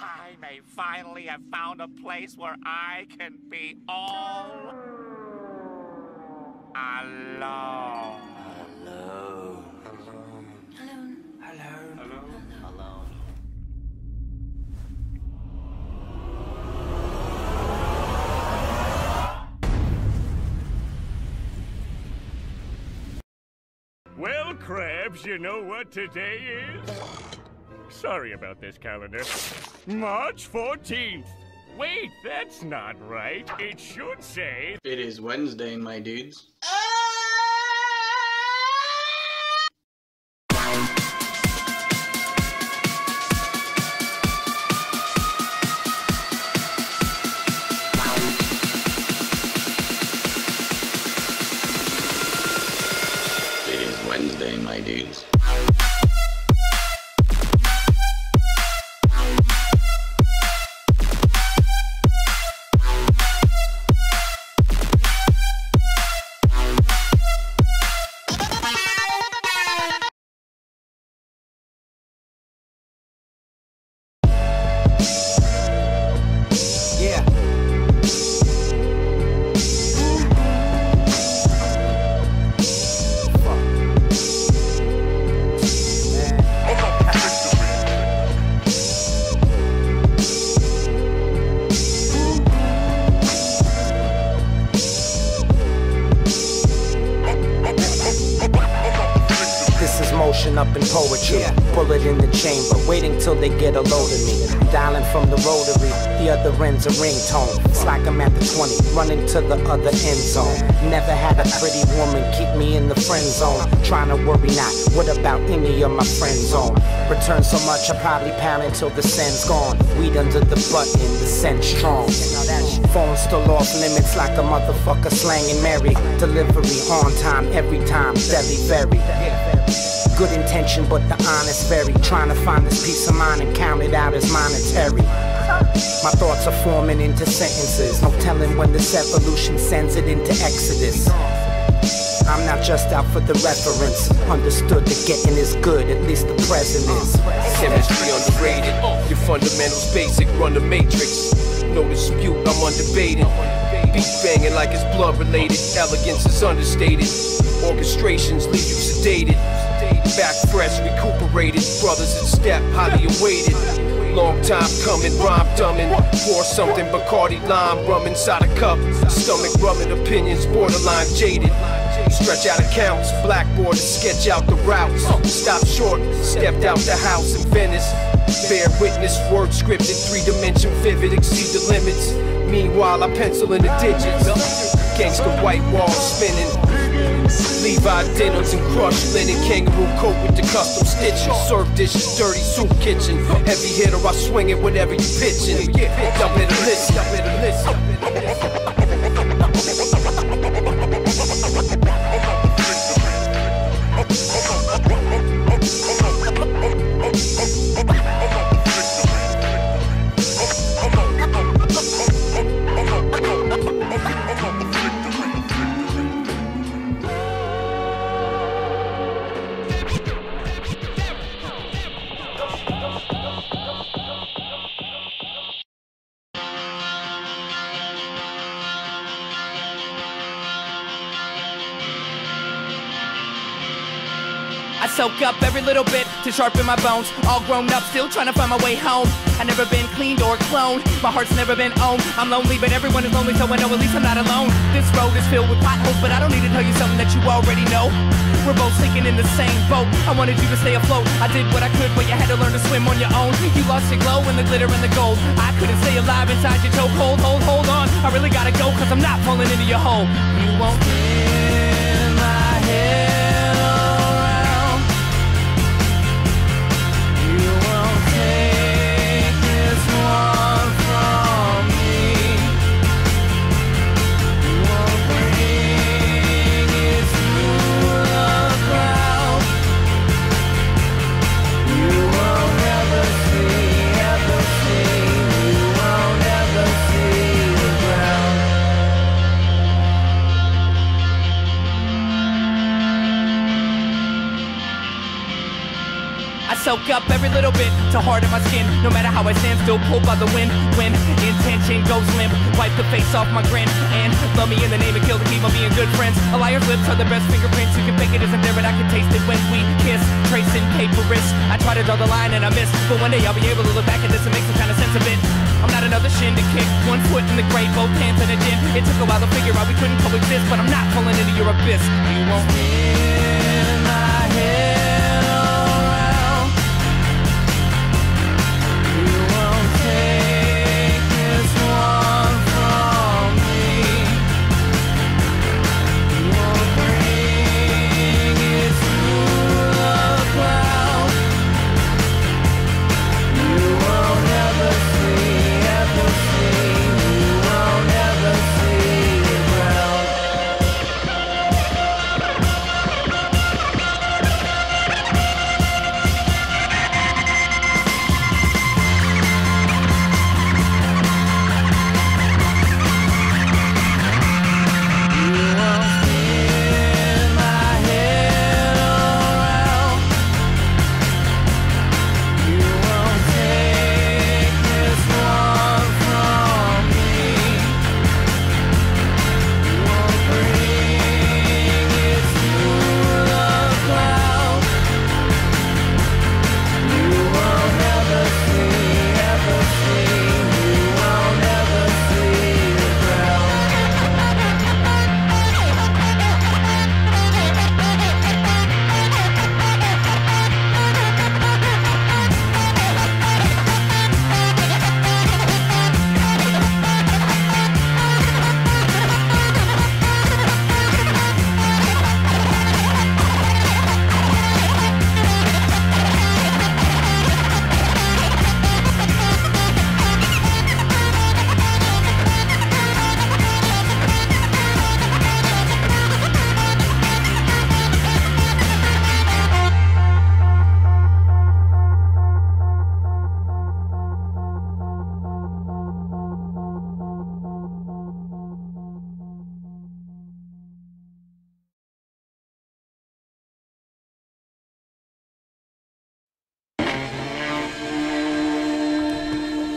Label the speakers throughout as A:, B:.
A: I may finally have found a place where I can be all alone.
B: Alone.
C: Well, Krabs, you know what today is? Sorry about this, calendar. March 14th. Wait, that's not right. It should say...
D: It is Wednesday, my dudes. It is Wednesday, my dudes.
E: Up in poetry, bullet in the chamber, waiting till they get a load of me. Dialing from the rotary, the other end's a ringtone. It's like I'm at the 20, running to the other end zone. Never had a pretty woman keep me in the friend zone. Trying to worry not, what about any of my friends on? Return so much, I probably pound until the send's gone. Weed under the button, the scent strong. Phone still off limits like a motherfucker slanging Mary. Delivery on time, every time, very, very. Good intention, but the honest very. Trying to find this peace of mind and count it out as monetary. My thoughts are forming into sentences. No telling when this evolution sends it into exodus. I'm not just out for the reference. Understood that getting is good, at least the present is.
F: Chemistry underrated. Your fundamentals basic, run the matrix. No dispute, I'm undebated. Beat banging like it's blood related. Elegance is understated. Orchestrations leave you sedated. Back fresh, recuperated. Brothers in step, highly awaited. Long time coming, rhyme dumbing. Pour something, Bacardi lime, rum inside a cup. Stomach rubbing, opinions borderline jaded. Stretch out accounts, blackboard to sketch out the routes. Stop short, stepped out the house in Venice. Bear witness, word scripted, 3-dimension vivid, exceed the limits. Meanwhile, I pencil in the digits. Gangsta white walls spinning. Levi denims and crushed linen. Kangaroo coat with the custom stitching. Serve dishes, dirty soup kitchen. Heavy hitter, I swing it whatever you pitching. Y'all better listen, y'all better listen.
G: I soak up every little bit to sharpen my bones. All grown up, still trying to find my way home. I never been cleaned or cloned. My heart's never been owned. I'm lonely, but everyone is lonely, so I know at least I'm not alone. This road is filled with potholes, but I don't need to tell you something that you already know. We're both sinking in the same boat. I wanted you to stay afloat. I did what I could, but you had to learn to swim on your own. You lost your glow in the glitter and the gold. I couldn't stay alive inside your chokehold. Hold on. I really gotta go, cause I'm not falling into your hole. You won't in my head. I soak up every little bit to harden my skin. No matter how I stand, still pulled by the wind. When intention goes limp, wipe the face off my grin. And love me in the name of kill to keep on being good friends. A liar's lips are the best fingerprints. You can fake it isn't there, but I can taste it when we kiss. Tracing paper wrists, I try to draw the line and I miss. But one day I'll be able to look back at this and make some kind of sense of it. I'm not another shin to kick, one foot in the grave, both hands in a gin. It took a while to figure out we couldn't coexist, but I'm not falling into your abyss. You won't spin my head around. You won't take this one from me. You won't bring it through the cloud. You won't ever see, ever see. You won't ever see the ground.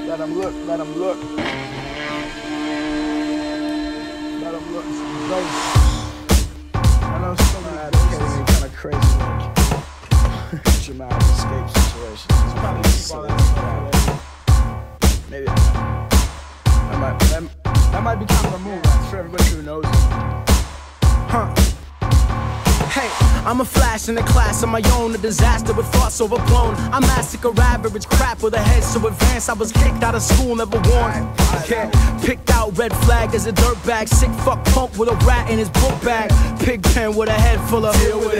B: Let him look, let him look. Let him look. I know some of that is kind of crazy, like dramatic escape situations. It's probably silly. Maybe that might be kind of a move for everybody who knows it. Huh.
E: Hey, I'm a flash in the class of my own, a disaster with thoughts overblown. I massacre average crap with a head so advanced I was kicked out of school, never warned. Yeah, picked out red flag as a dirtbag, sick fuck punk with a rat in his book bag. Pig pen with a head full of,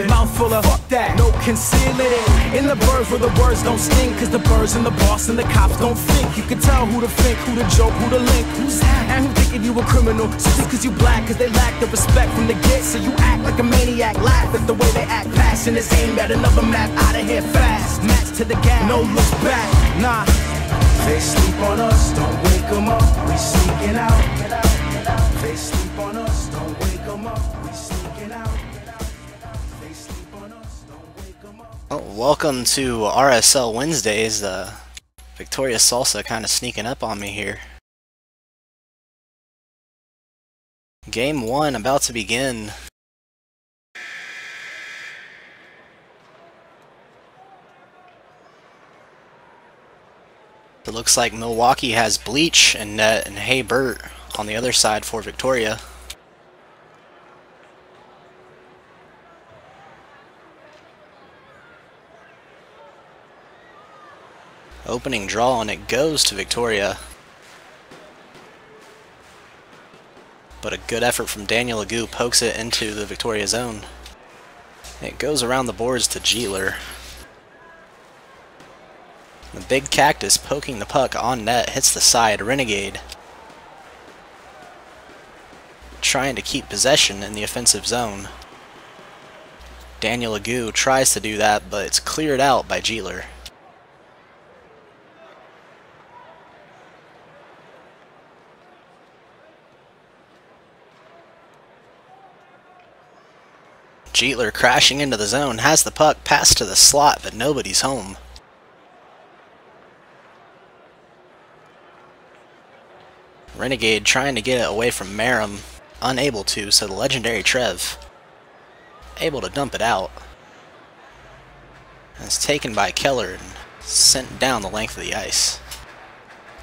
E: mouth full of, fuck that, no concealing it. In the birds where the words don't sting, cause the birds and the boss and the cops don't think. You can tell who to think, who to joke, who to link, who's that, and who thinking you a criminal. Just cause you black, cause they lack the respect from the get, so you act like a maniac, laugh at the way they act. Passion is aimed at another map, out of here fast. Match to the gas, no look back, nah. They sleep on us, don't wake them up, we sneaking out. They sleep on us, don't wake them up, we sneaking out. They sleep on us, don't wake them up.
H: Oh, welcome to RSL Wednesdays. Victoria Salsa kind of sneaking up on me here. Game 1 about to begin. It looks like Milwaukee has Bleach and net and Hey Bert on the other side for Victoria. Opening draw and it goes to Victoria. But a good effort from Daniel Agu pokes it into the Victoria zone. It goes around the boards to Jeetler. The big cactus poking the puck on net hits the side. Renegade trying to keep possession in the offensive zone. Daniel Agu tries to do that, but it's cleared out by Jeetler. Jeetler crashing into the zone, has the puck passed to the slot, but nobody's home. Renegade trying to get it away from Marum, unable to, so the legendary Trev able to dump it out. And it's taken by Keller and sent down the length of the ice.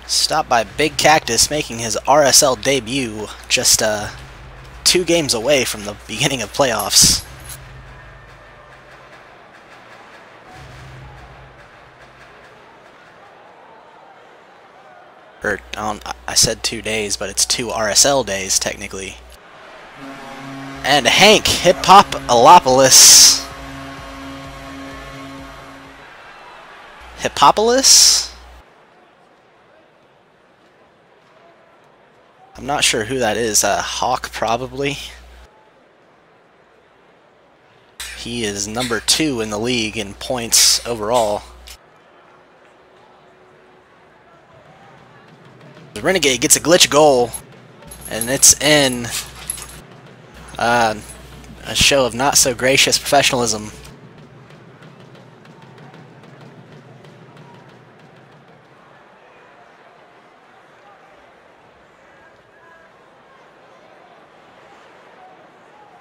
H: Stopped by Big Cactus, making his RSL debut just 2 games away from the beginning of playoffs. Or, I said 2 days, but it's 2 RSL days, technically. And Hank Hippopoulos. Hippopoulos? I'm not sure who that is. Hawk, probably. He is number 2 in the league in points overall. The Renegade gets a glitch goal, and it's in. A show of not so gracious professionalism.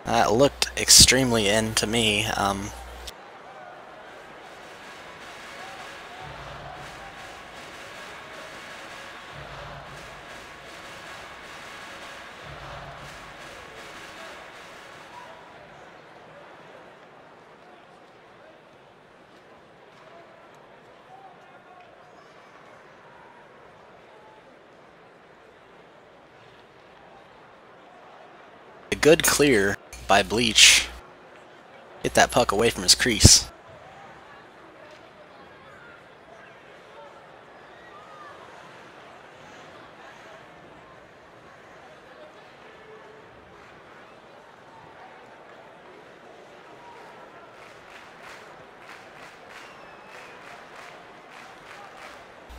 H: That looked extremely in to me. A good clear by Bleach. Get that puck away from his crease.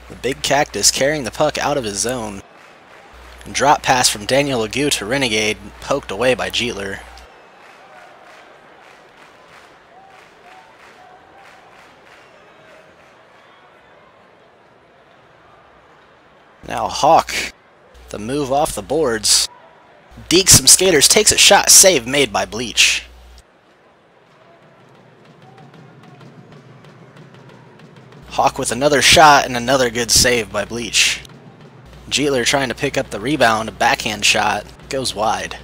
H: The Big Cactus carrying the puck out of his zone. Drop pass from Daniel Legout to Renegade, poked away by Jeetler. Now Hawk, the move off the boards. Dekes some skaters, takes a shot, save made by Bleach. Hawk with another shot and another good save by Bleach. Jeetler trying to pick up the rebound, a backhand shot, goes wide.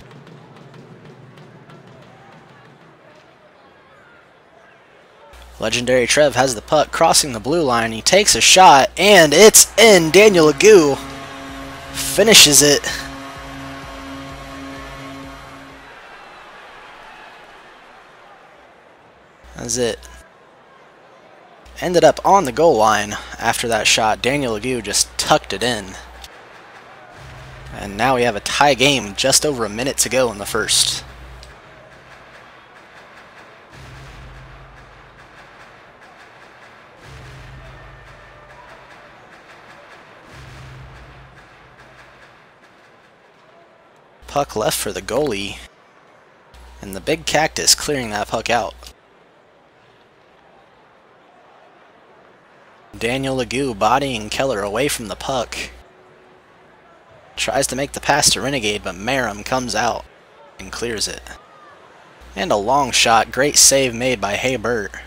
H: Legendary Trev has the puck crossing the blue line. He takes a shot and it's in. Daniel Legout finishes it. That's it. Ended up on the goal line after that shot. Daniel Legout just tucked it in. And now we have a tie game, just over a minute to go in the first. Puck left for the goalie. And the Big Cactus clearing that puck out. Daniel Legout bodying Keller away from the puck. Tries to make the pass to Renegade, but Marum comes out and clears it. And a long shot, great save made by Haybert.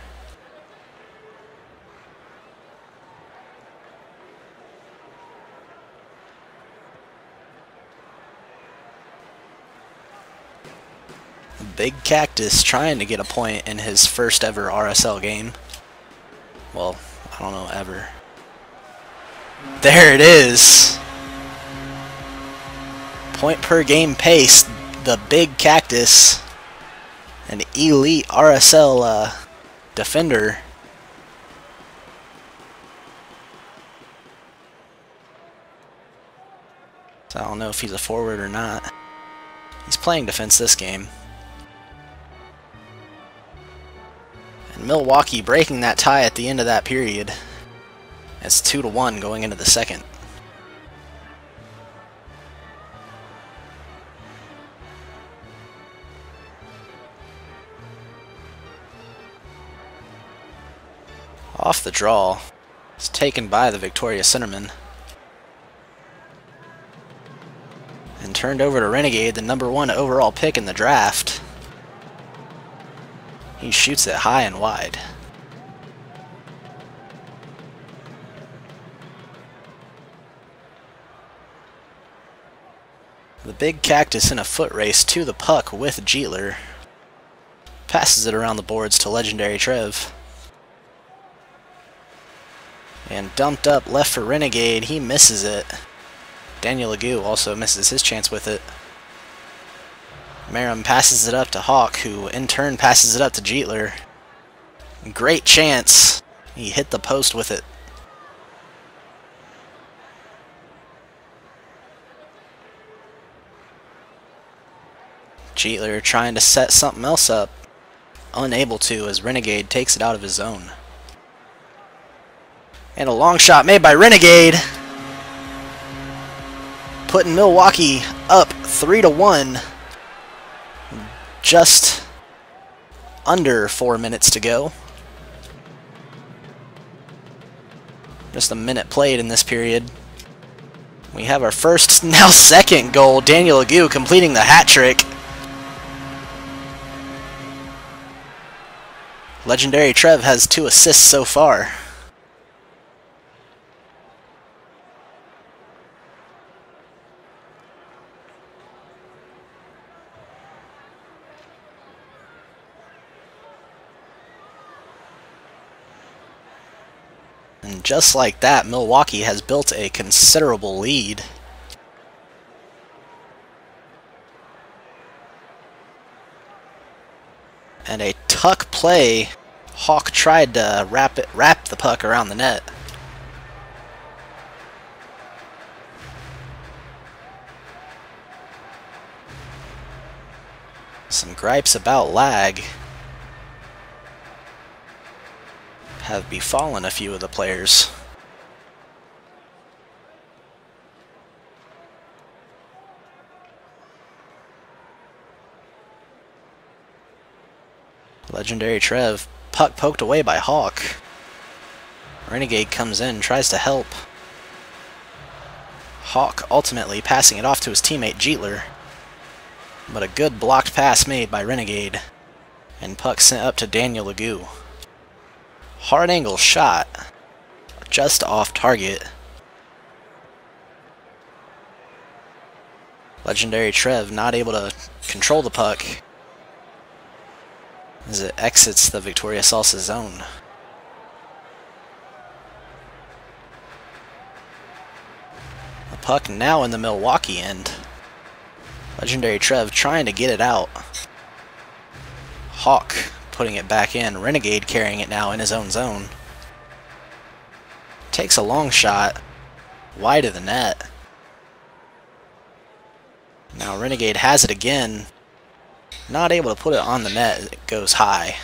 H: The Big Cactus trying to get a point in his first ever RSL game. Well, I don't know, ever. There it is! Point per game pace, the Big Cactus, an elite RSL defender. So I don't know if he's a forward or not. He's playing defense this game. And Milwaukee breaking that tie at the end of that period. It's 2-1 going into the second. Off the draw, it's taken by the Victoria centerman. turned over to Renegade, the #1 overall pick in the draft. He shoots it high and wide. The big cactus in a foot race to the puck with Jeetler. Passes it around the boards to legendary Trev. And dumped up left for Renegade. He misses it. Daniel Legou also misses his chance with it. Merrim passes it up to Hawk, who in turn passes it up to Jeetler. Great chance. He hit the post with it. Jeetler trying to set something else up. Unable to, as Renegade takes it out of his zone. And a long shot made by Renegade. Putting Milwaukee up 3-1. Just under 4 minutes to go. Just a minute played in this period. We have our first, now second goal. Daniel Legou completing the hat trick. Legendary Trev has 2 assists so far. And just like that, Milwaukee has built a considerable lead. And a tuck play. Hawk tried to wrap the puck around the net. Some gripes about lag have befallen a few of the players. Legendary Trev, puck poked away by Hawk. Renegade comes in, tries to help. Hawk ultimately passing it off to his teammate Jeetler. But a good blocked pass made by Renegade. And puck sent up to Daniel Legou. Hard angle shot. Just off target. Legendary Trev not able to control the puck as it exits the Victoria Salsa zone. The puck now in the Milwaukee end. Legendary Trev trying to get it out. Hawk putting it back in. Renegade carrying it now in his own zone. Takes a long shot wide of the net. Now Renegade has it again. Not able to put it on the net. It goes high.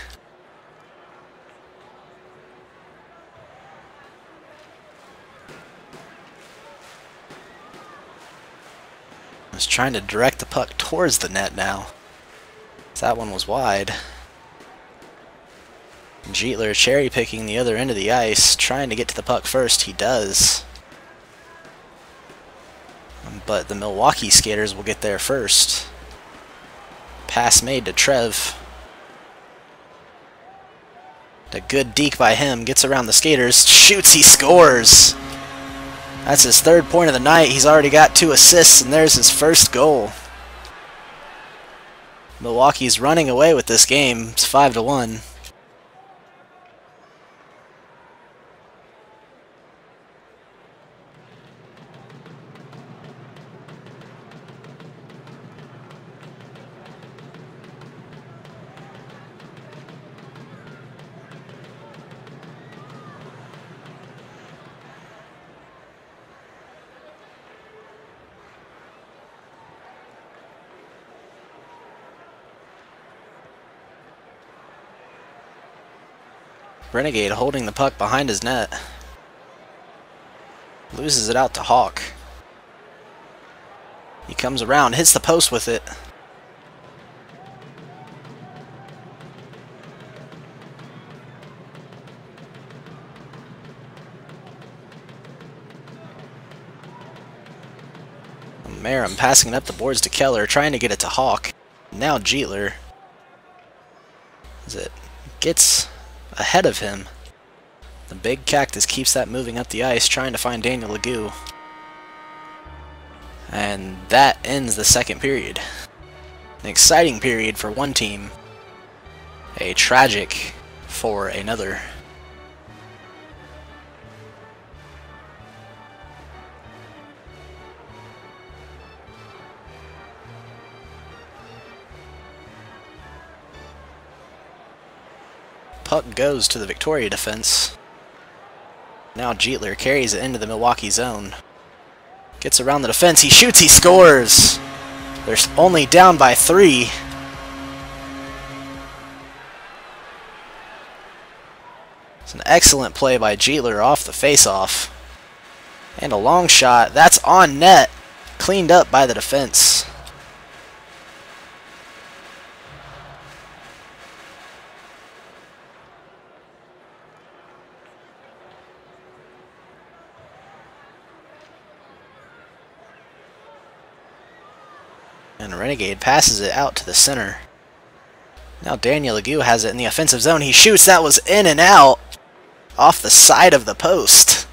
H: Was trying to direct the puck towards the net now. That one was wide. Jeetler cherry picking the other end of the ice, trying to get to the puck first. He does. But the Milwaukee skaters will get there first. Pass made to Trev. A good deke by him. Gets around the skaters. Shoots. He scores. That's his 3rd point of the night. He's already got 2 assists, and there's his first goal. Milwaukee's running away with this game. It's 5-1. Renegade holding the puck behind his net. Loses it out to Hawk. He comes around, hits the post with it. Marum passing it up the boards to Keller, trying to get it to Hawk. Now Jeetler gets ahead of him. The big cactus keeps that moving up the ice, trying to find Daniel Legoo. And that ends the second period. An exciting period for one team. A tragic for another. Puck goes to the Victoria defense. Now Jeetler carries it into the Milwaukee zone. Gets around the defense, he shoots, he scores! They're only down by 3. It's an excellent play by Jeetler off the face-off. And a long shot, that's on net, cleaned up by the defense. And Renegade passes it out to the center. Now Daniel Legoo has it in the offensive zone. He shoots. That was in and out off the side of the post.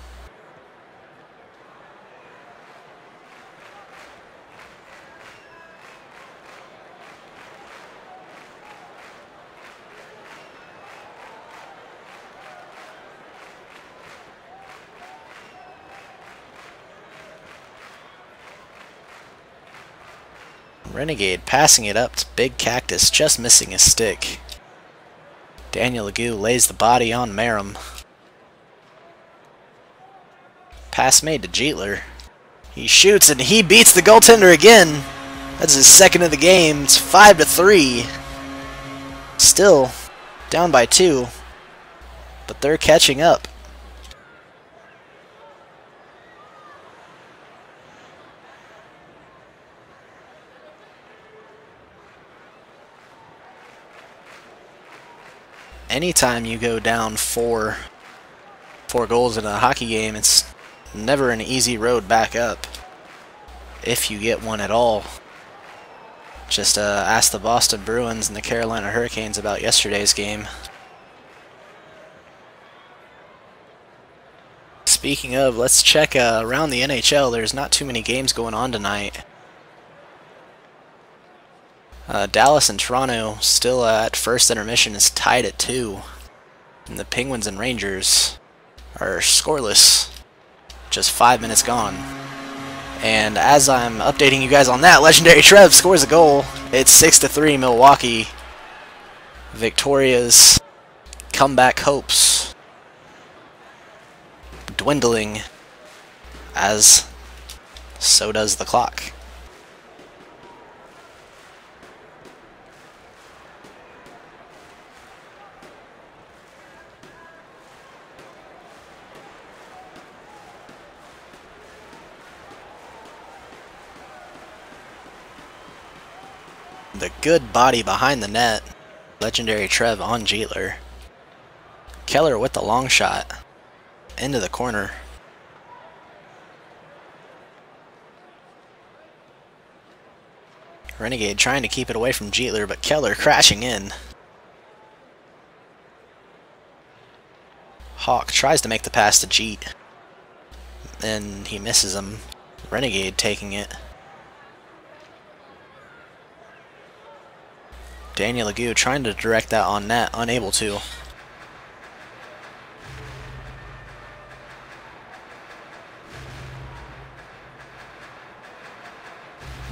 H: Renegade passing it up to Big Cactus, just missing his stick. Daniel Legoo lays the body on Marum. Pass made to Jeetler. He shoots and he beats the goaltender again. That's his second of the game. It's 5-3. Still down by 2, but they're catching up. Anytime you go down four goals in a hockey game, it's never an easy road back up, if you get one at all. Just ask the Boston Bruins and the Carolina Hurricanes about yesterday's game. Speaking of, let's check around the NHL. There's not too many games going on tonight. Dallas and Toronto still at first intermission is tied at 2. And the Penguins and Rangers are scoreless. Just 5 minutes gone. And as I'm updating you guys on that, Legendary Trev scores a goal. It's 6-3 Milwaukee. Victoria's comeback hopes dwindling, as so does the clock. The good body behind the net. Legendary Trev on Jeetler. Keller with the long shot. Into the corner. Renegade trying to keep it away from Jeetler, but Keller crashing in. Hawk tries to make the pass to Jeet. And he misses him. Renegade taking it. Daniel Legoo trying to direct that on net, unable to.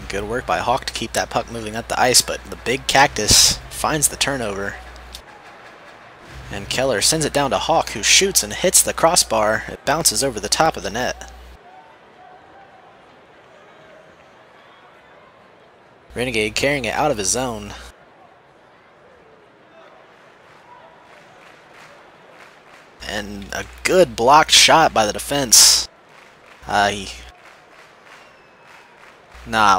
H: Good work by Hawk to keep that puck moving up the ice, but the Big Cactus finds the turnover. And Keller sends it down to Hawk, who shoots and hits the crossbar. It bounces over the top of the net. Renegade carrying it out of his zone. And a good blocked shot by the defense. It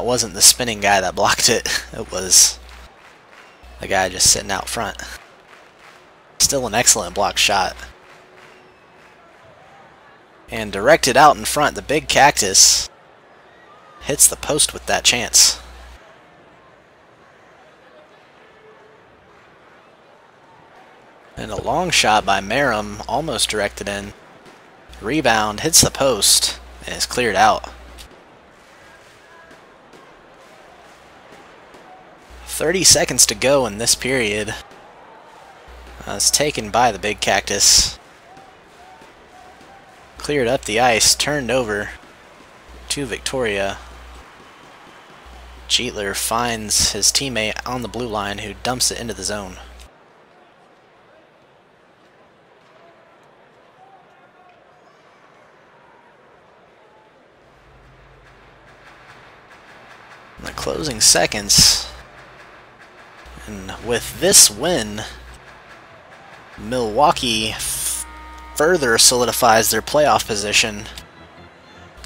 H: wasn't the spinning guy that blocked it. It was the guy just sitting out front. Still an excellent blocked shot. And directed out in front, the Big Cactus hits the post with that chance. And a long shot by Merrim, almost directed in. Rebound, hits the post, and is cleared out. 30 seconds to go in this period. It's taken by the Big Cactus. Cleared up the ice, turned over to Victoria. Jeetler finds his teammate on the blue line who dumps it into the zone. In the closing seconds, and with this win, Milwaukee further solidifies their playoff position.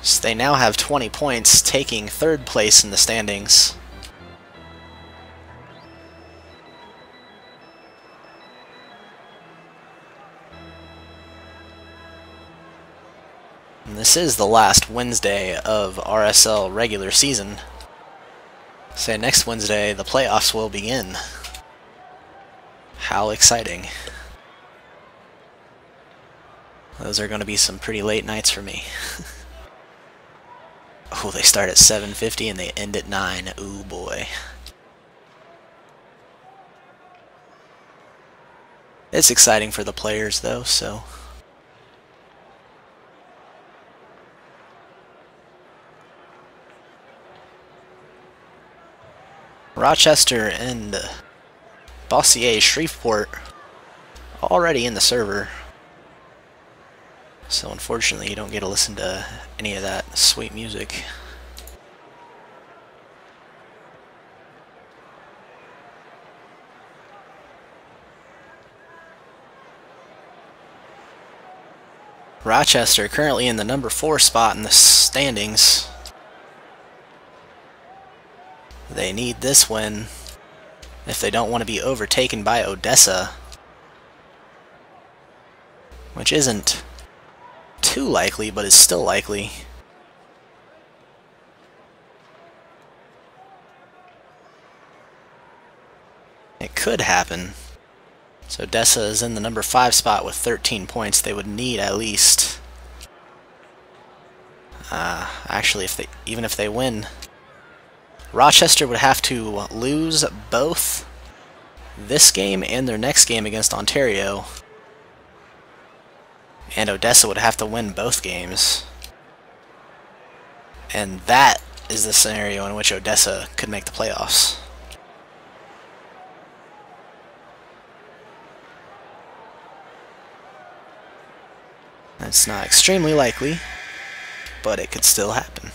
H: So they now have 20 points, taking third place in the standings. And this is the last Wednesday of RSL regular season. So next Wednesday, the playoffs will begin. How exciting. Those are going to be some pretty late nights for me. Oh, they start at 7:50 and they end at 9. Ooh, boy. It's exciting for the players, though, so... Rochester and Bossier Shreveport already in the server. So unfortunately you don't get to listen to any of that sweet music. Rochester currently in the number 4 spot in the standings. They need this win if they don't want to be overtaken by Odessa, which isn't too likely, but is still likely. It could happen. So Odessa is in the number 5 spot with 13 points. They would need at least... actually, even if they win, Rochester would have to lose both this game and their next game against Ontario. And Odessa would have to win both games. And that is the scenario in which Odessa could make the playoffs. It's not extremely likely, but it could still happen.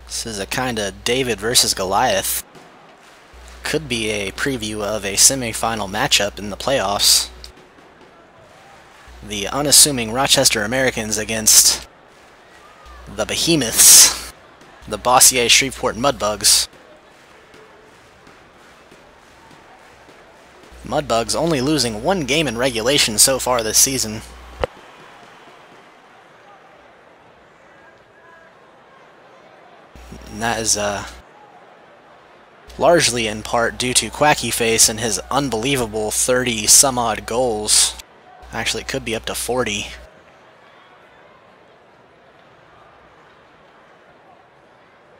H: This is a kind of David versus Goliath. Could be a preview of a semi-final matchup in the playoffs. The unassuming Rochester Americans against the Behemoths, the Bossier Shreveport Mudbugs. Mudbugs only losing 1 game in regulation so far this season. And that is largely in part due to Quacky Face and his unbelievable 30-some-odd goals. Actually, it could be up to 40.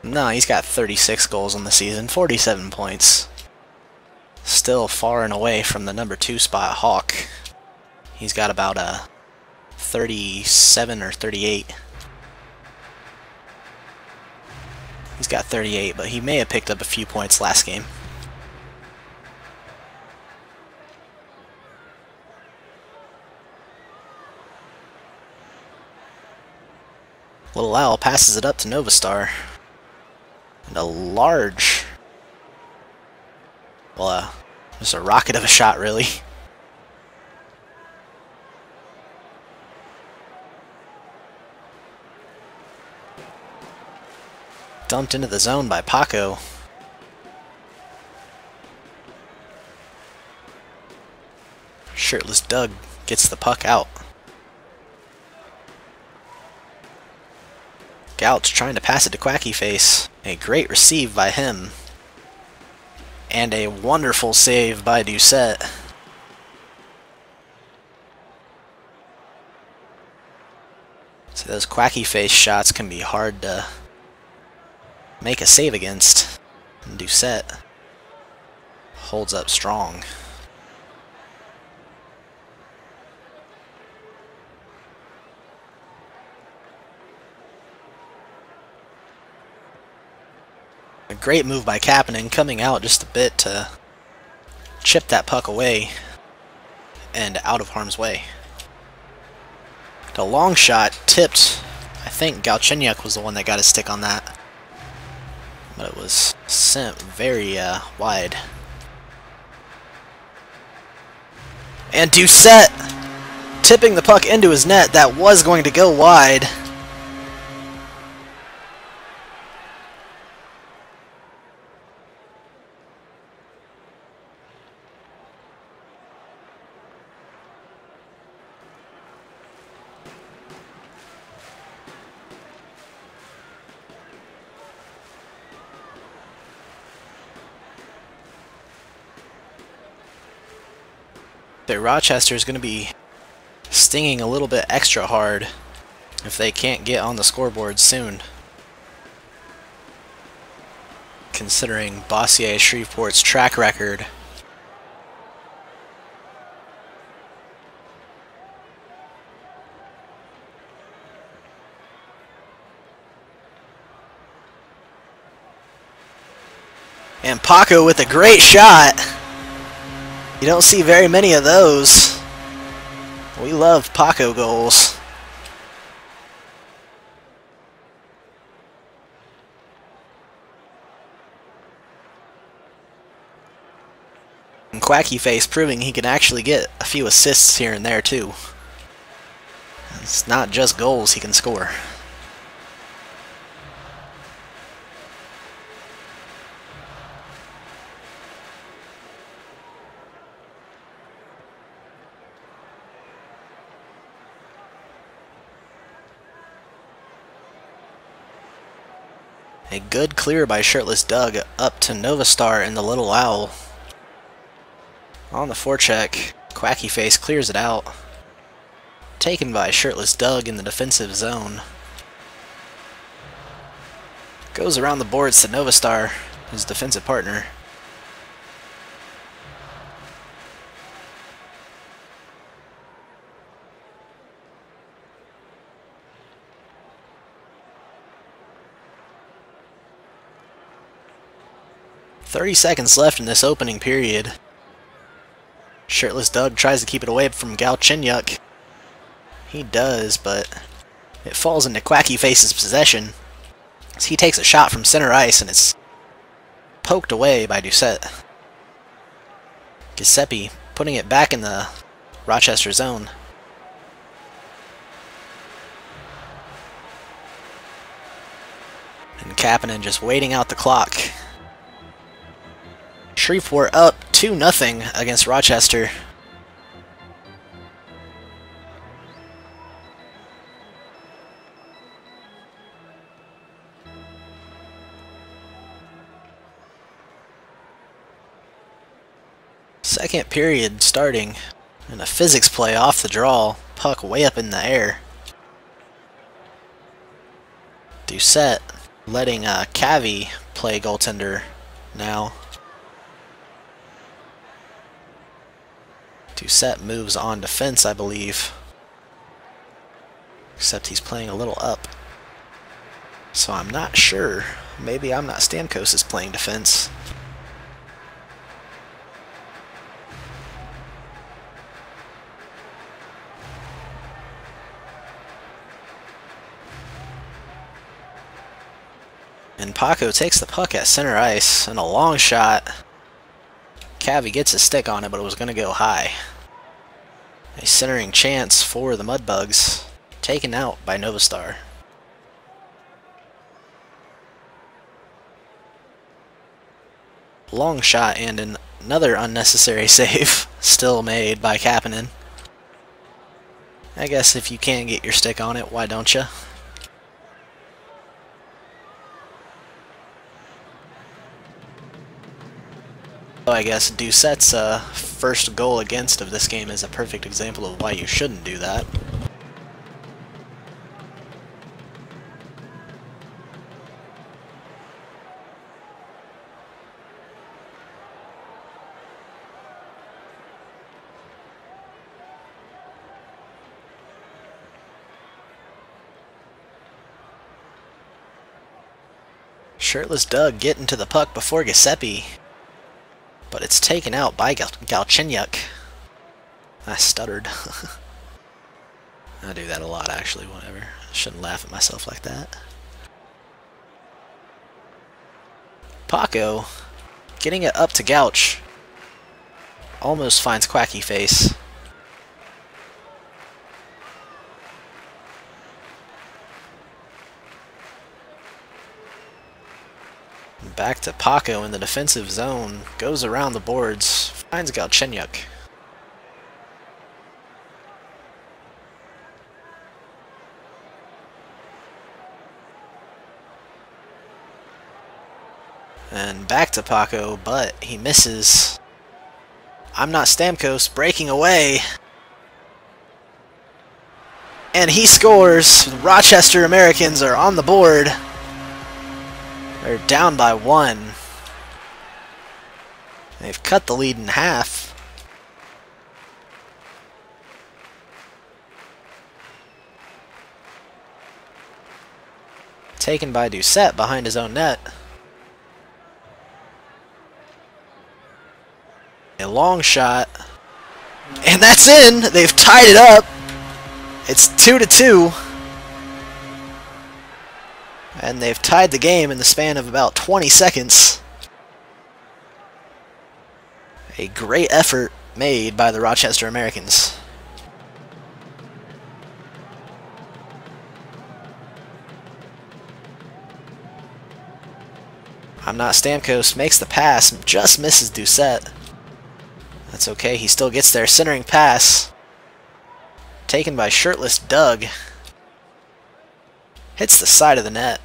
H: No, he's got 36 goals on the season, 47 points. Still far and away from the number 2 spot, Hawk. He's got about a 37 or 38. He's got 38, but he may have picked up a few points last game. Little Owl passes it up to Novastar. And a large... well, just a rocket of a shot, really. Dumped into the zone by Paco. Shirtless Doug gets the puck out. Gout's trying to pass it to Quacky Face. A great receive by him. And a wonderful save by Doucette. So those Quacky Face shots can be hard to make a save against. And Doucette holds up strong. A great move by Kapanen, coming out just a bit to chip that puck away and out of harm's way. The long shot tipped. I think Galchenyuk was the one that got his stick on that. But it was sent very wide. And Doucette tipping the puck into his net. That was going to go wide. But Rochester is going to be stinging a little bit extra hard if they can't get on the scoreboard soon. Considering Bossier Shreveport's track record. And Paco with a great shot. You don't see very many of those. We love Paco goals. And Quacky Face proving he can actually get a few assists here and there too. It's not just goals he can score. A good clear by Shirtless Doug up to Novastar and the Little Owl. On the forecheck, Quacky Face clears it out. Taken by Shirtless Doug in the defensive zone. Goes around the boards to Novastar, his defensive partner. "30 seconds left in this opening period. Shirtless Doug tries to keep it away from Galchenyuk. He does, but it falls into Quacky Face's possession. As he takes a shot from center ice and it's poked away by Doucette. Giuseppe putting it back in the Rochester zone. And Kapanen just waiting out the clock. Shreveport up 2-0 against Rochester. Second period starting, and a physics play off the draw, puck way up in the air. Doucette letting Cavi play goaltender now. Doucette moves on defense, I believe. Except he's playing a little up. So I'm not sure. Maybe I'm not Stamkos is playing defense. And Paco takes the puck at center ice, and a long shot. Cavi gets a stick on it, but it was going to go high. A centering chance for the Mudbugs, taken out by Novastar. long shot and another unnecessary save still made by Kapanen. I guess if you can get your stick on it, why don't you? So I guess Doucette's first goal against of this game is a perfect example of why you shouldn't do that. Shirtless Doug getting to the puck before Giuseppe, but it's taken out by Galchenyuk. I stuttered. I do that a lot, actually, whatever. I shouldn't laugh at myself like that. Paco getting it up to Gouch. Almost finds Quacky Face. Back to Paco in the defensive zone. Goes around the boards. Finds Galchenyuk. And back to Paco, but he misses. I'm Not Stamkos breaking away. And he scores. The Rochester Americans are on the board. They're down by 1. They've cut the lead in half. Taken by Doucette behind his own net. A long shot. And that's in! They've tied it up. It's 2-2. And they've tied the game in the span of about 20 seconds. A great effort made by the Rochester Americans. I'm Not Stamkos makes the pass, just misses Doucette. That's okay, he still gets there. Centering pass. Taken by Shirtless Doug. Hits the side of the net.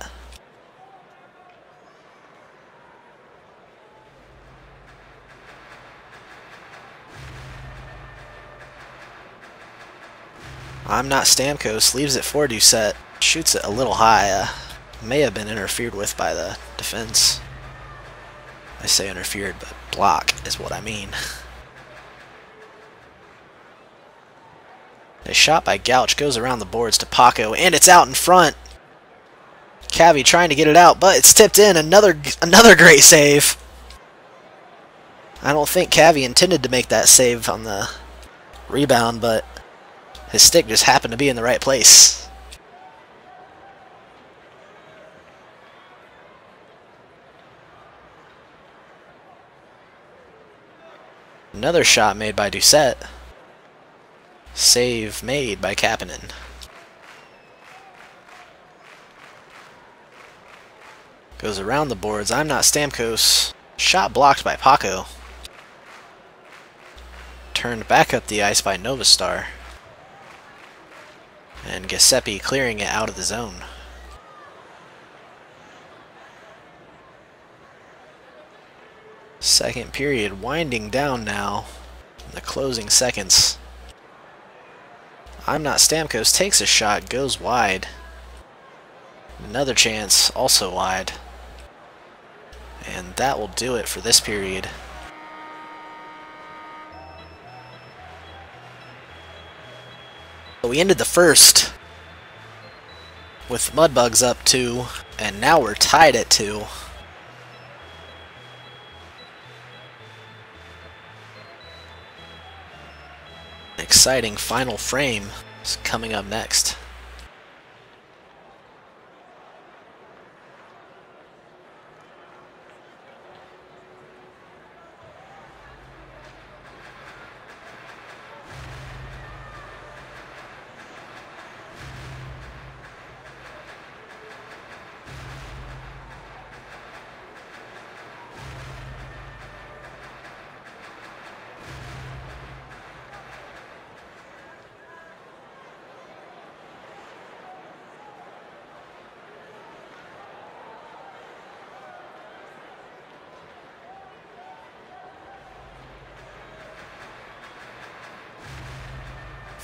H: I'm Not Stamkos leaves it for Doucette. Shoots it a little high. May have been interfered with by the defense. I say interfered, but block is what I mean. A shot by Gouch goes around the boards to Paco, and it's out in front. Cavi trying to get it out, but it's tipped in. Another great save. I don't think Cavi intended to make that save on the rebound, but his stick just happened to be in the right place. Another shot made by Doucette. Save made by Kapanen. Goes around the boards. I'm Not Stamkos. Shot blocked by Paco. Turned back up the ice by Novastar. And Giuseppe clearing it out of the zone. Second period winding down now in the closing seconds. I'm Not Stamkos takes a shot, goes wide. Another chance, also wide. And that will do it for this period. We ended the first with Mudbugs up 2, and now we're tied at 2. An exciting final frame is coming up next.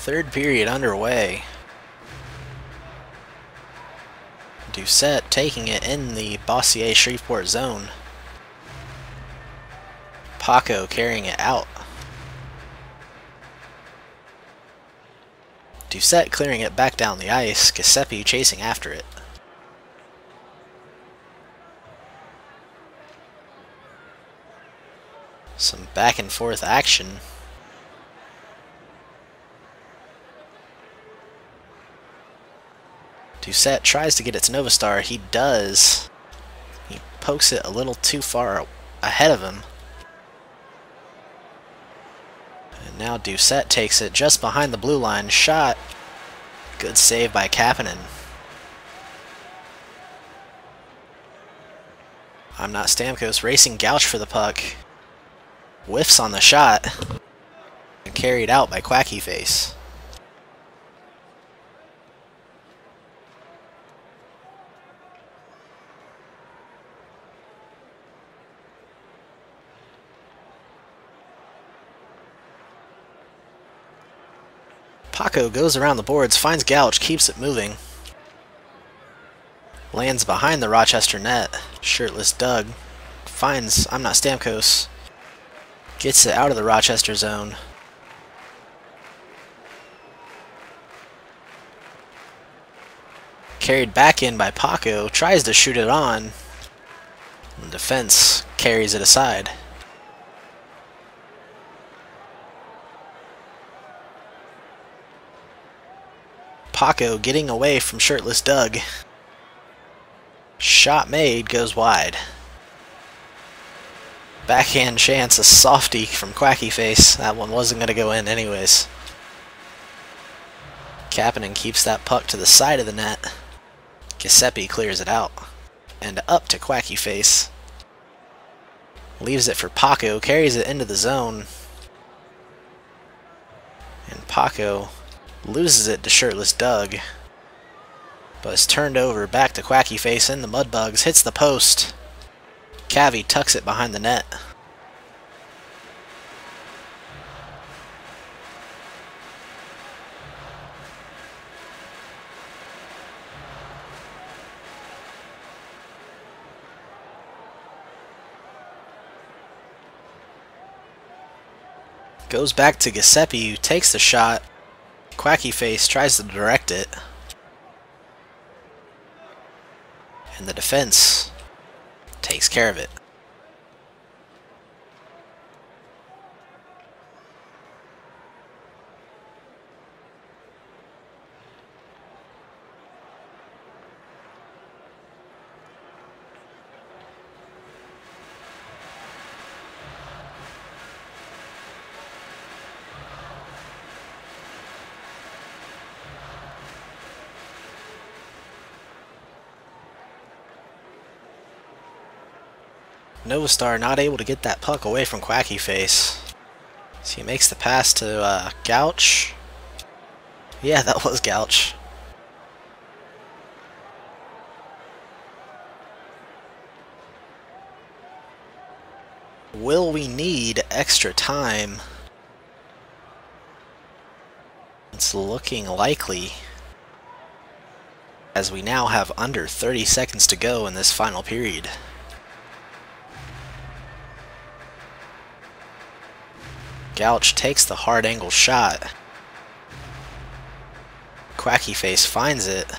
H: Third period underway. Doucette taking it in the Bossier Shreveport zone. Paco carrying it out. Doucette clearing it back down the ice. Giuseppe chasing after it. Some back and forth action. Doucette tries to get it to Novastar. He does. He pokes it a little too far ahead of him. And now Doucette takes it just behind the blue line. Shot. Good save by Kapanen. I'm Not Stamkos racing Gouch for the puck. Whiffs on the shot. And carried out by Quacky Face. Paco goes around the boards, finds Gouch, keeps it moving. Lands behind the Rochester net. Shirtless Doug finds I'm Not Stamkos. Gets it out of the Rochester zone. Carried back in by Paco, tries to shoot it on. The defense carries it aside. Paco getting away from Shirtless Doug. Shot made, goes wide. Backhand chance, a softie from Quacky Face. That one wasn't going to go in anyways. Kapanen keeps that puck to the side of the net. Giuseppe clears it out. And up to Quacky Face. Leaves it for Paco, carries it into the zone. And Paco loses it to Shirtless Doug. But is turned over back to Quacky Face in the Mudbugs. Hits the post. Cavi tucks it behind the net. Goes back to Giuseppe, who takes the shot. Quacky Face tries to direct it. And the defense takes care of it. Novastar not able to get that puck away from Quacky Face. So he makes the pass to Gouch. Yeah, that was Gouch. Will we need extra time? It's looking likely, as we now have under 30 seconds to go in this final period. Gouch takes the hard angle shot. Quacky Face finds it.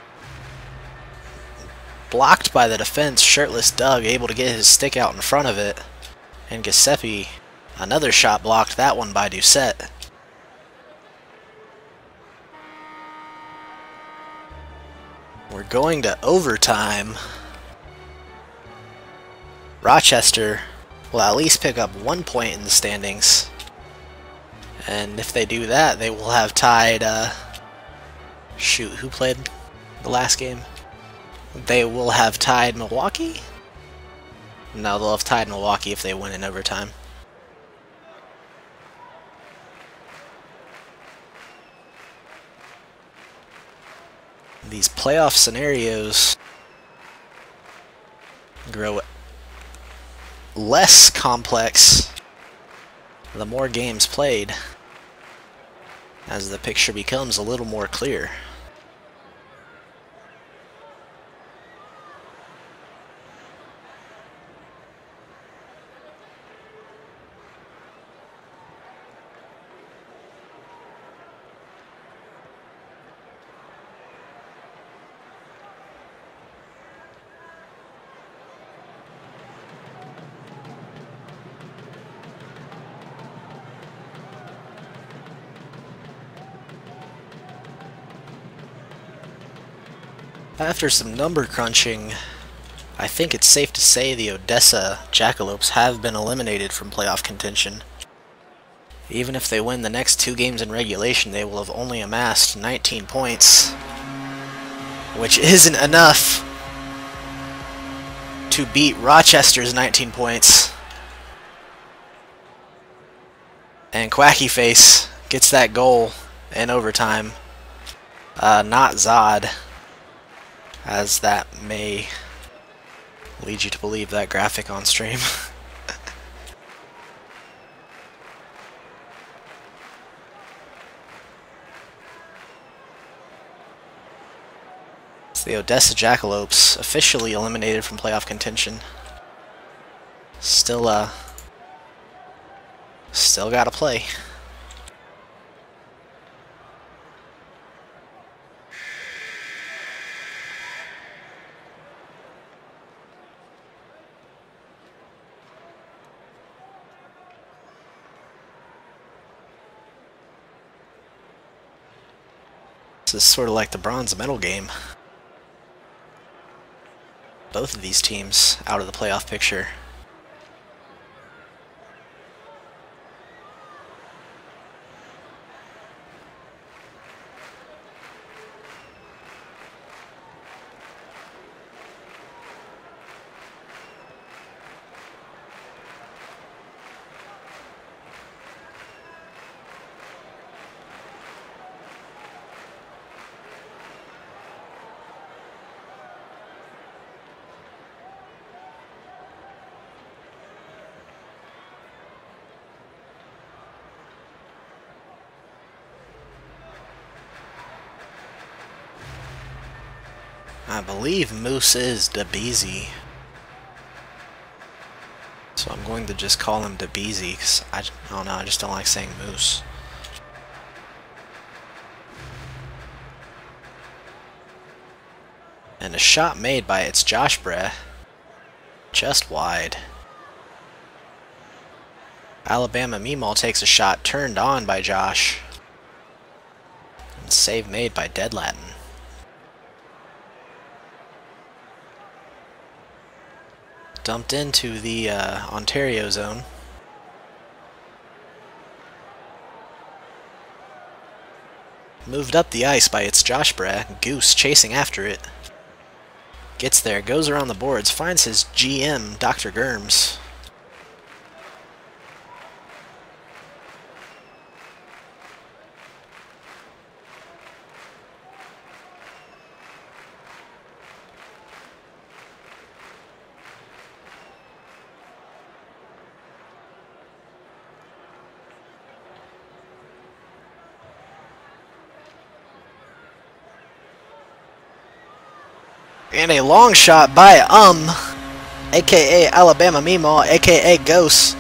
H: Blocked by the defense, Shirtless Doug able to get his stick out in front of it. And Giuseppe, another shot blocked, that one by Doucette. We're going to overtime. Rochester will at least pick up 1 point in the standings. And if they do that, they will have tied, shoot, who played the last game? They will have tied Milwaukee? No, they'll have tied Milwaukee if they win in overtime. These playoff scenarios grow less complex the more games played. as the picture becomes a little more clear. After some number crunching, I think it's safe to say the Odessa Jackalopes have been eliminated from playoff contention. Even if they win the next 2 games in regulation, they will have only amassed 19 points, which isn't enough to beat Rochester's 19 points. And Quacky Face gets that goal in overtime. Not Zod, as that may lead you to believe that graphic on stream. It's the Odessa Jackalopes officially eliminated from playoff contention. Still gotta play. This is sort of like the bronze medal game. Both of these teams out of the playoff picture. I believe Moose is DeBeezy, so I'm going to just call him DeBeezy because I don't know, I just don't like saying Moose. And a shot made by it's Josh Breh, just wide. Alabama Meemaw takes a shot turned on by Josh, and save made by Dead Latin. Dumped into the Ontario zone. Moved up the ice by it's Josh Breh. Goose chasing after it. Gets there, goes around the boards, finds his GM, Dr. Germs. And a long shot by aka Alabama Meemaw, aka Ghost.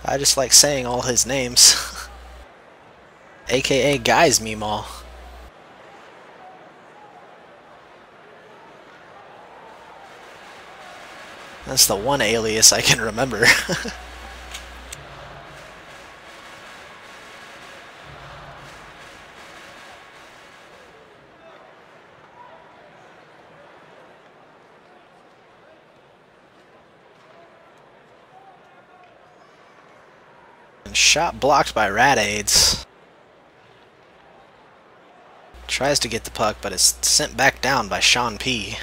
H: I just like saying all his names. aka Guys Meemaw. That's the one alias I can remember. Shot blocked by Radades. Tries to get the puck, but is sent back down by Sean P.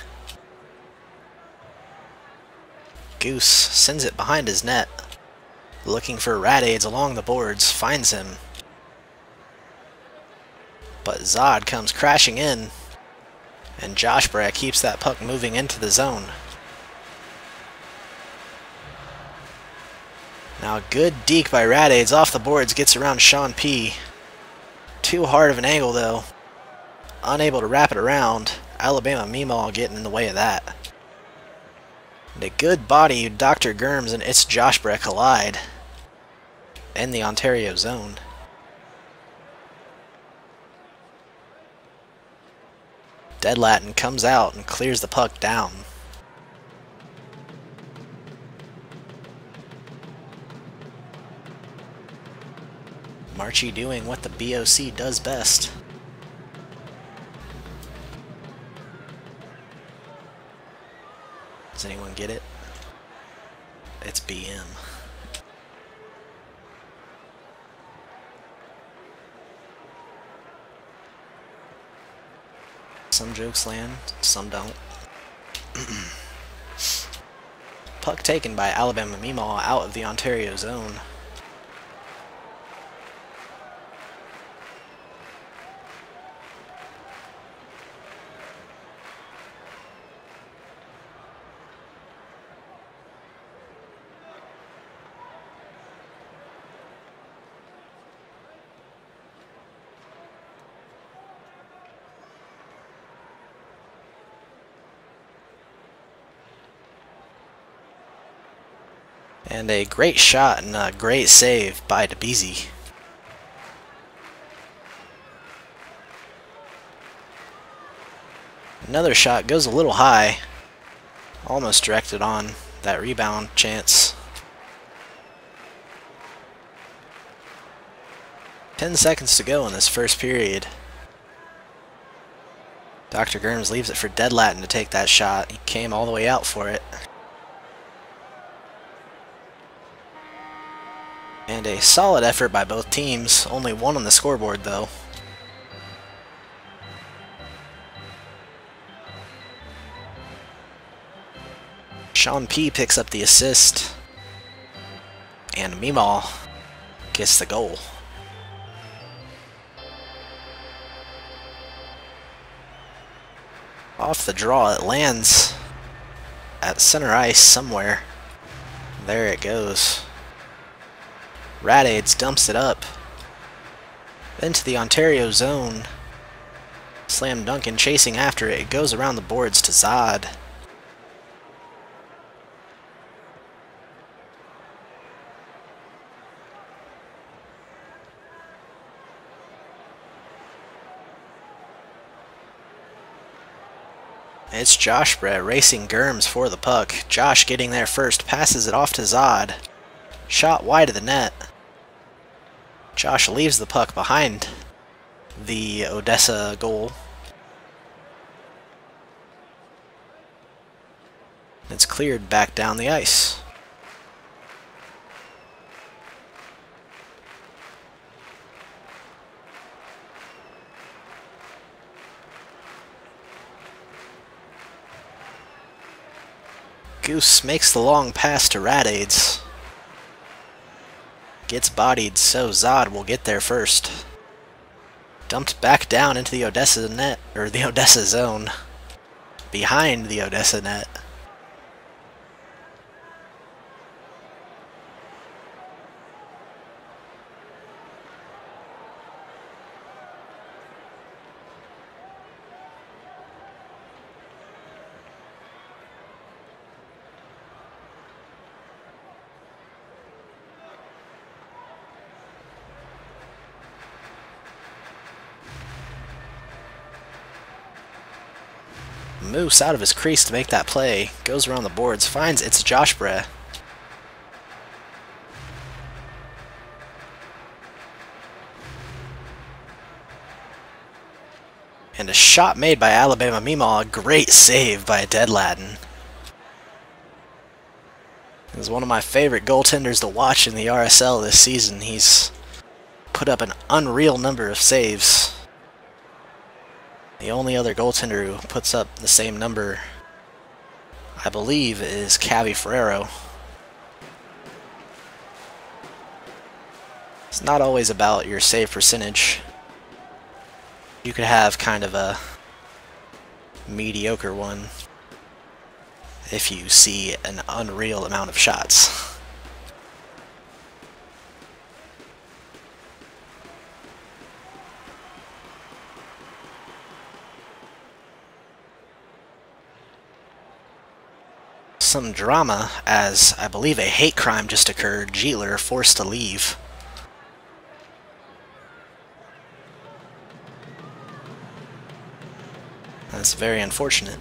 H: Goose sends it behind his net. Looking for Radades along the boards, finds him. But Zod comes crashing in, and Josh Breh keeps that puck moving into the zone. Now good deke by Radades off the boards, gets around Sean P. Too hard of an angle though. Unable to wrap it around. Alabama Meemaw getting in the way of that. And a good body, Dr. Germs and It's Joshbra collide in the Ontario zone. Dead Latin comes out and clears the puck down. Marchie doing what the BOC does best. Does anyone get it? It's BM. Some jokes land, some don't. Puck taken by Alabama Meemaw out of the Ontario zone. And a great shot and a great save by DeBeasy. Another shot goes a little high. Almost directed on that rebound chance. 10 seconds to go in this first period. Dr. Germs leaves it for Dead Latin to take that shot. He came all the way out for it. And a solid effort by both teams. Only one on the scoreboard though. Sean P picks up the assist. And Meemaw gets the goal. Off the draw, it lands at center ice somewhere. There it goes. Radades dumps it up into the Ontario zone. Slam Duncan chasing after it. It goes around the boards to Zod. It's Joshbra racing Germs for the puck. Josh getting there first, passes it off to Zod. Shot wide of the net. Josh leaves the puck behind the Odessa goal. It's cleared back down the ice. Goose makes the long pass to Radades. Gets bodied, so Zod will get there first. Dumped back down into the Odessa net, or the Odessa zone. Behind the Odessa net. Moose out of his crease to make that play. Goes around the boards, finds It's Joshbra. And a shot made by Alabama Meemaw. A great save by Dead Latin. He's one of my favorite goaltenders to watch in the RSL this season. He's put up an unreal number of saves. The only other goaltender who puts up the same number, I believe, is Cavi Ferrero. It's not always about your save percentage. You could have kind of a mediocre one if you see an unreal amount of shots. some drama, as I believe a hate crime just occurred. Jeetler forced to leave. That's very unfortunate.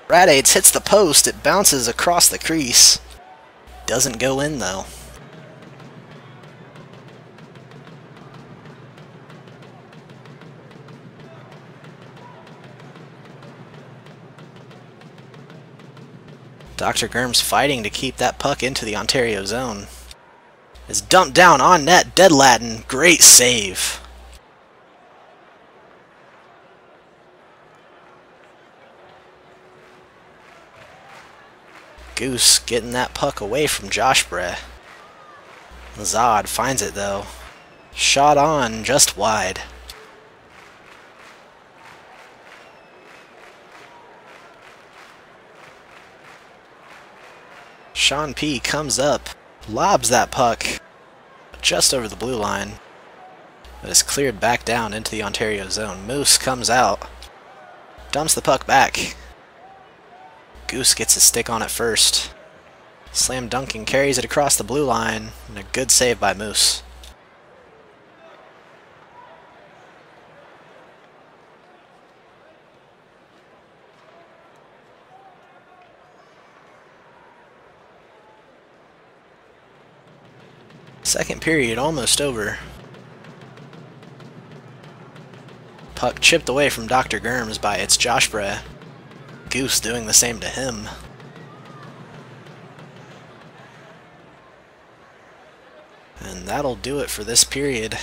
H: Radades hits the post, it bounces across the crease. Doesn't go in though. Dr. Germ's fighting to keep that puck into the Ontario zone. It's dumped down on net, dead Latin, great save. Goose getting that puck away from Josh Bre. Zod finds it though. Shot on, just wide. Sean P comes up, lobs that puck just over the blue line, but is cleared back down into the Ontario zone. Moose comes out, dumps the puck back. Goose gets his stick on it first. Slam dunking carries it across the blue line, and a good save by Moose. Second period almost over. Puck chipped away from Dr. Germs by its Josh Bre. Goose doing the same to him. And that'll do it for this period.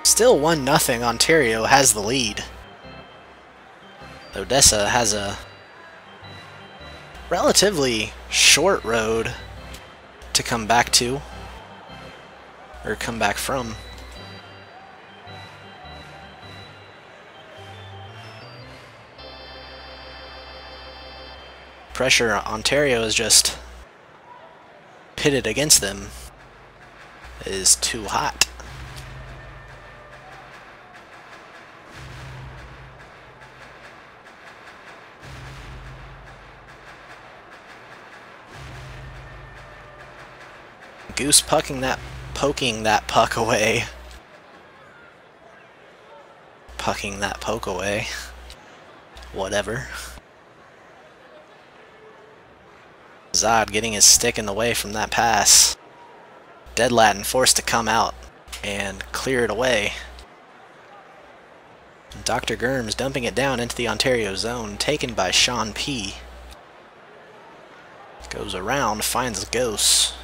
H: Still 1-0, Ontario has the lead. Odessa has a relatively short road to come back to, or come back from. Pressure Ontario is just pitted against them is too hot. Goose poking that puck away. Pucking that poke away. Whatever. Zod getting his stick in the way from that pass. Dead Latin forced to come out and clear it away. Dr. Germs dumping it down into the Ontario zone, taken by Sean P. Goes around, finds Ghost.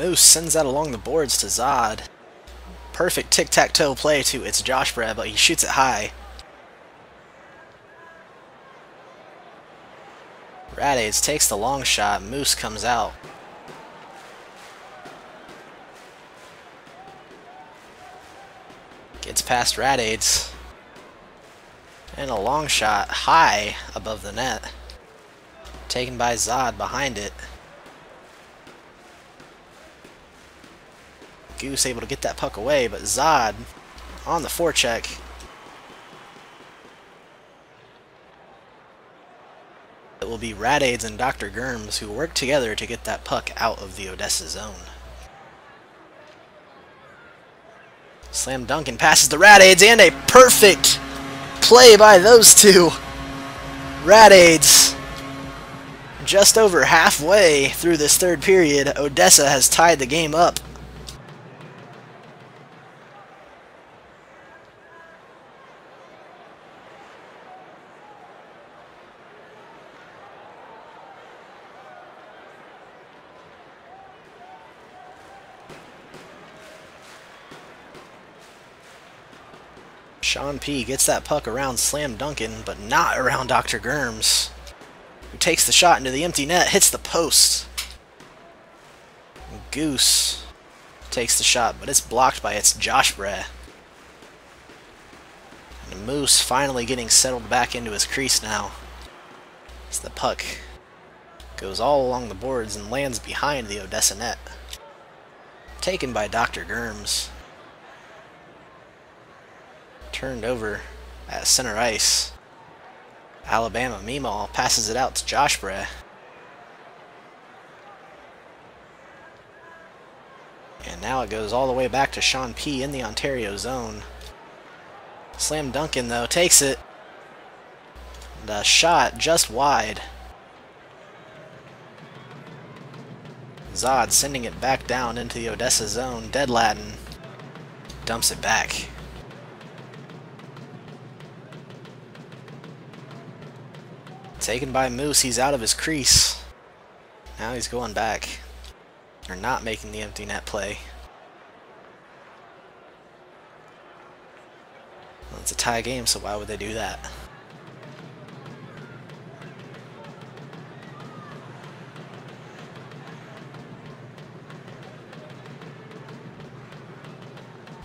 H: Moose sends that along the boards to Zod. Perfect tic-tac-toe play to its Josh Bre, but he shoots it high. Radades takes the long shot. Moose comes out. Gets past Radades. And a long shot high above the net. Taken by Zod behind it. Goose able to get that puck away, but Zod on the forecheck. It will be Radades and Dr. Germs who work together to get that puck out of the Odessa zone. Slam dunk and passes to Radades, and a perfect play by those two. Radades, just over halfway through this third period, Odessa has tied the game up. Sean P gets that puck around Slam Duncan, but not around Dr. Germs, who takes the shot into the empty net, hits the post. Goose takes the shot, but it's blocked by its Josh Bray. And Moose finally getting settled back into his crease now, as the puck goes all along the boards and lands behind the Odessa net. Taken by Dr. Germs. Turned over at center ice. Alabama Meemaw passes it out to Josh Bray. And now it goes all the way back to Sean P in the Ontario zone. Slam Duncan, though, takes it. The shot just wide. Zod sending it back down into the Odessa zone. Dead Latin dumps it back. Taken by Moose, he's out of his crease. Now he's going back. Or not making the empty net play. Well, it's a tie game, so why would they do that?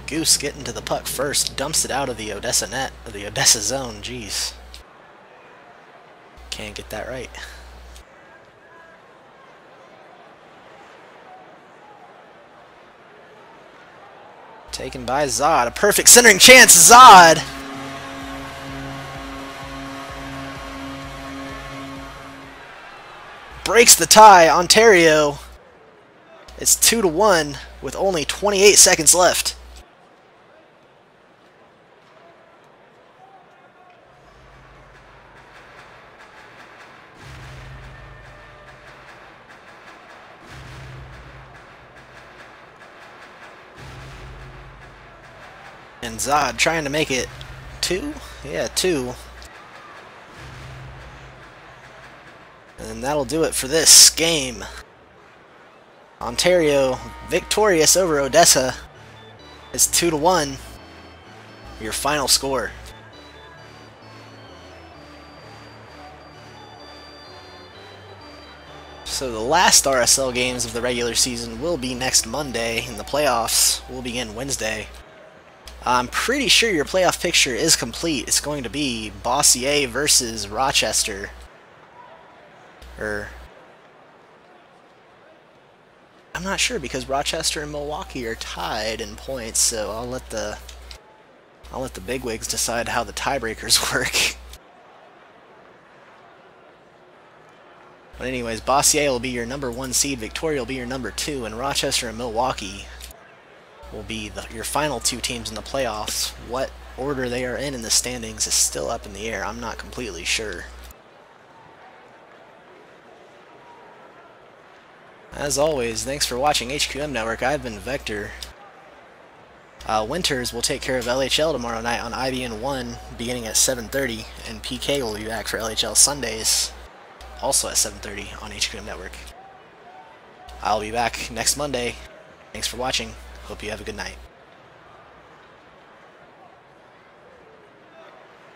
H: Goose getting to the puck first, dumps it out of the Odessa net, or the Odessa zone, jeez. Can't get that right. Taken by Zod, a perfect centering chance, Zod! Breaks the tie, Ontario. It's 2-1 with only 28 seconds left. And Zod trying to make it 2? Yeah, 2. And that'll do it for this game. Ontario victorious over Odessa. It's 2-1. Your final score. So the last RSL games of the regular season will be next Monday, and the playoffs will begin Wednesday. I'm pretty sure your playoff picture is complete. It's going to be Bossier versus Rochester. I'm not sure, because Rochester and Milwaukee are tied in points, so I'll let the bigwigs decide how the tiebreakers work. But anyways, Bossier will be your #1 seed, Victoria will be your #2, and Rochester and Milwaukee will be your final 2 teams in the playoffs. What order they are in the standings is still up in the air. I'm not completely sure. As always, thanks for watching HQM Network. I've been Vector. Winters will take care of LHL tomorrow night on IBN1 beginning at 7:30, and PK will be back for LHL Sundays also at 7:30 on HQM Network. I'll be back next Monday. Thanks for watching. Hope you have a good night.